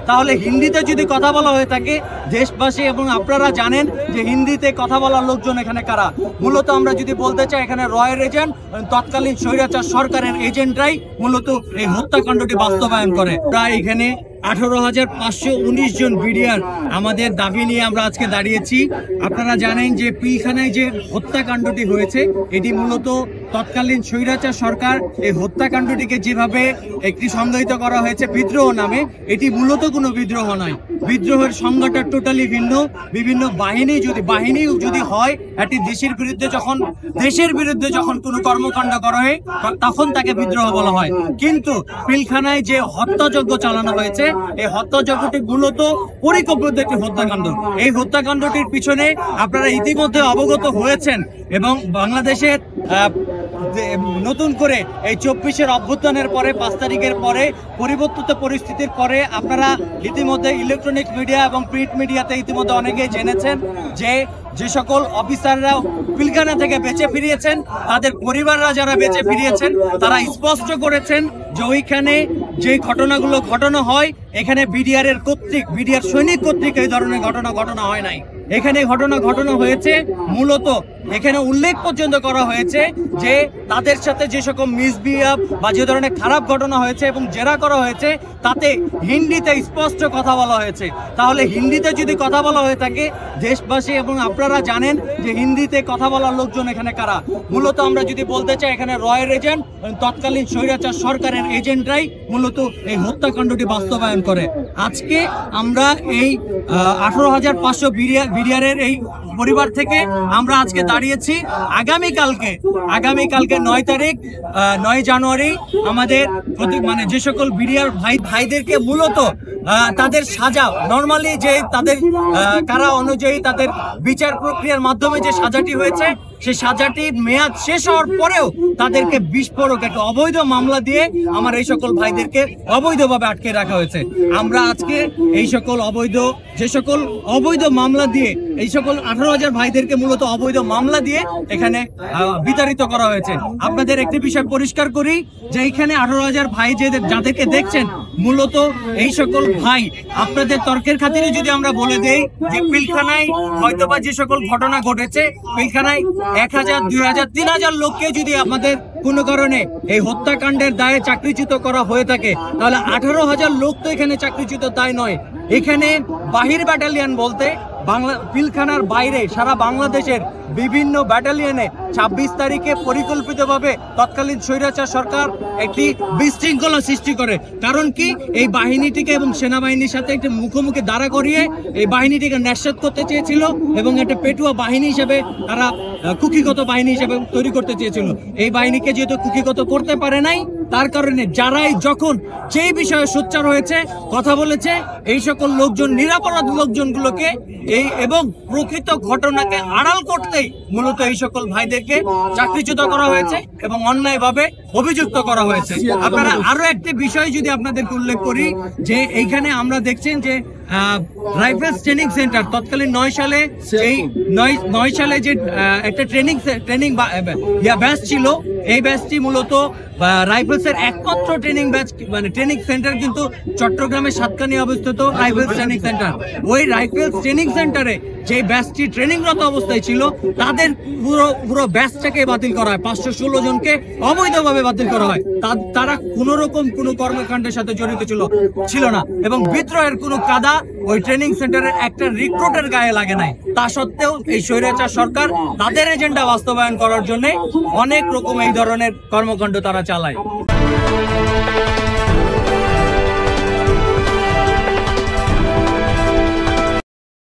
তাহলে হিন্দিতে যদি কথা বলা হয়ে থাকে, দেশবাসী এবং আপনারা জানেন যে হিন্দিতে কথা বলার লোকজন এখানে কারা। মূলত আমরা যদি বলতে চাই, এখানে রয়ের এজেন্ট, তৎকালীন স্বৈরাচার সরকারের এজেন্টরাই মূলত এই হত্যাকাণ্ডটি বাস্তবায়ন করে। প্রায় এখানে 18,519 জন বিডিআর আমাদের দাবি নিয়ে আমরা আজকে দাঁড়িয়েছি। আপনারা জানেন যে পিলখানায় যে হত্যাকাণ্ডটি হয়েছে, এটি মূলত তৎকালীন স্বৈরাচার সরকার এই হত্যাকাণ্ডটিকে যেভাবে একটি সংজ্ঞায়িত করা হয়েছে বিদ্রোহ নামে, এটি মূলত কোনো বিদ্রোহ নয়। বিদ্রোহের সংজ্ঞাটা টোটালি ভিন্ন। বিভিন্ন বাহিনী যদি হয়, একটি দেশের বিরুদ্ধে যখন কোনো কর্মকাণ্ড করা হয় তখন তাকে বিদ্রোহ বলা হয়। কিন্তু পিলখানায় যে হত্যাযজ্ঞ চালানো হয়েছে, এই হত্যাযজ্ঞটি মূলত পরিকল্পিত একটি হত্যাকাণ্ড। এই হত্যাকাণ্ডটির পিছনে আপনারা ইতিমধ্যে অবগত হয়েছেন এবং বাংলাদেশের নতুন করে এই 24-এর অভ্যুত্থানের পরে 5 তারিখের পরে পরিবর্তিত পরিস্থিতির পরে আপনারা ইতিমধ্যে ইলেকট্রনিক মিডিয়া এবং প্রিন্ট মিডিয়াতে ইতিমধ্যে অনেকেই জেনেছেন যে সকল অফিসাররা পিলখানা থেকে বেঁচে ফিরিয়েছেন, তাদের পরিবাররা যারা বেঁচে ফিরিয়েছেন, তারা স্পষ্ট করেছেন যে ওইখানে যে ঘটনাগুলো ঘটানো হয়, এখানে বিডিআর সৈনিক কর্তৃক এই ধরনের ঘটনা হয় নাই। এখানে ঘটনা হয়েছে মূলত, এখানে উল্লেখ পর্যন্ত করা হয়েছে যে তাদের সাথে যে সকল মিসবিহেভ বা যে ধরনের খারাপ ঘটনা হয়েছে এবং জেরা করা হয়েছে, তাতে হিন্দিতে স্পষ্ট কথা বলা হয়েছে। তাহলে হিন্দিতে যদি কথা বলা হয়ে থাকে, দেশবাসী এবং আপনারা জানেন যে হিন্দিতে কথা বলার লোকজন এখানে কারা। মূলত আমরা যদি বলতে চাই, এখানে রয়ের এজেন্ট, তৎকালীন স্বৈরাচার সরকারের এজেন্টরাই মূলত এই হত্যাকাণ্ডটি বাস্তবায়ন করে। আজকে আমরা এই 18,500 বিডিআরের এই পরিবার থেকে আমরা আজকে দাঁড়িয়েছি। আগামীকালকে 9 জানুয়ারি আমাদের যে সকল বিডিআর ভাইদেরকে মূলত তাদের সাজা নরমালি যে তাদের কারা অনুযায়ী তাদের বিচার প্রক্রিয়ার মাধ্যমে যে সাজাটি হয়েছে, সেই সাজাটির মেয়াদ শেষ হওয়ার পরেও তাদেরকে বিস্ফোরক একটা অবৈধ মামলা দিয়ে আমার এই সকল ভাইদেরকে অবৈধভাবে আটকে রাখা হয়েছে। আমরা আজকে এই সকল অবৈধ মামলা দিয়ে এই সকল 18,000 ভাইদেরকে মূলত অবৈধ মামলা দিয়ে এখানে বিতাড়িত করা হয়েছে। আপনাদের একটি বিষয় পরিষ্কার করি যে এখানে 18,000 ভাই যাদেরকে দেখছেন, মূলত এই সকল ভাই আপনাদের তর্কের খাতিরে যদি আমরা বলে দেই যে পিলখানায় হয়তোবা যে সকল ঘটনা ঘটেছে, পিলখানায় 1,000, 2,000, 3,000 লোককে যদি আমাদের কোনো কারণে এই হত্যাকাণ্ডের দায়ে চাকরিচ্যুত করা হয়ে থাকে, তাহলে 18,000 লোক তো এখানে চাকরিচ্যুত তাই নয়। এখানে বাহির ব্যাটালিয়ন বলতে পিলখানার বাইরে সারা বাংলাদেশের বিভিন্ন ব্যাটালিয়নে 26 তারিখে পরিকল্পিতভাবে তৎকালীন স্বৈরাচার সরকার একটি বিশৃঙ্খলা সৃষ্টি করে। কারণ কি, এই বাহিনীটিকে এবং সেনাবাহিনীর সাথে একটি মুখোমুখি দাঁড়া করিয়ে এই বাহিনীটিকে ন্যাশনাত করতে চেয়েছিল এবং একটা পেটুয়া বাহিনী হিসেবে তারা কুকিগত বাহিনী হিসেবে তৈরি করতে চেয়েছিল। এই বাহিনীকে যেহেতু কুকিগত করতে পারে নাই, তার কারণে যারাই যখন যেই বিষয়ে সোচ্চার হয়েছে, কথা বলেছে, এই সকল লোকজন নিরাপরাধ লোকজনগুলোকে এবং প্রকৃত ঘটনাকে আড়াল করতেই মূলত এই সকল ভাইদেরকে চাকরিচ্যুত করা হয়েছে এবং অন্যায়ভাবে অভিযুক্ত করা হয়েছে। আপনারা আরো একটি বিষয় যদি আপনাদেরকে উল্লেখ করি যে এইখানে আমরা দেখছেন যে রাইফেলস ট্রেনিং সেন্টার তৎকালীন 9 সালে যে একটা ট্রেনিং ব্যাচ ছিল, এই ব্যাচটি মূলত রাইফেলসের একমাত্র ট্রেনিং ব্যাচ ট্রেনিং সেন্টার কিন্তু চট্টগ্রামের সাতকানিয়া অবস্থিত রাইফেলস ট্রেনিং সেন্টার। ওই রাইফেলস ট্রেনিং সেন্টারে যে ব্যাচটি ট্রেনিংরত অবস্থায় ছিল, তাদের পুরো ব্যাচটাকে বাতিল করা হয়। 516 জনকে অবৈধভাবে বাতিল করা হয়। তারা কোনো রকম কোনো কর্মকাণ্ডের সাথে জড়িত ছিল না এবং বিদ্রোহের কোনো কাদা ওই ট্রেনিং সেন্টারের একটা রিক্রুটের গায়ে লাগে নাই। তা সত্ত্বেও এই স্বৈরাচার সরকার তাদের এজেন্ডা বাস্তবায়ন করার জন্য অনেক রকম এই ধরনের কর্মকাণ্ড তারা চালায়।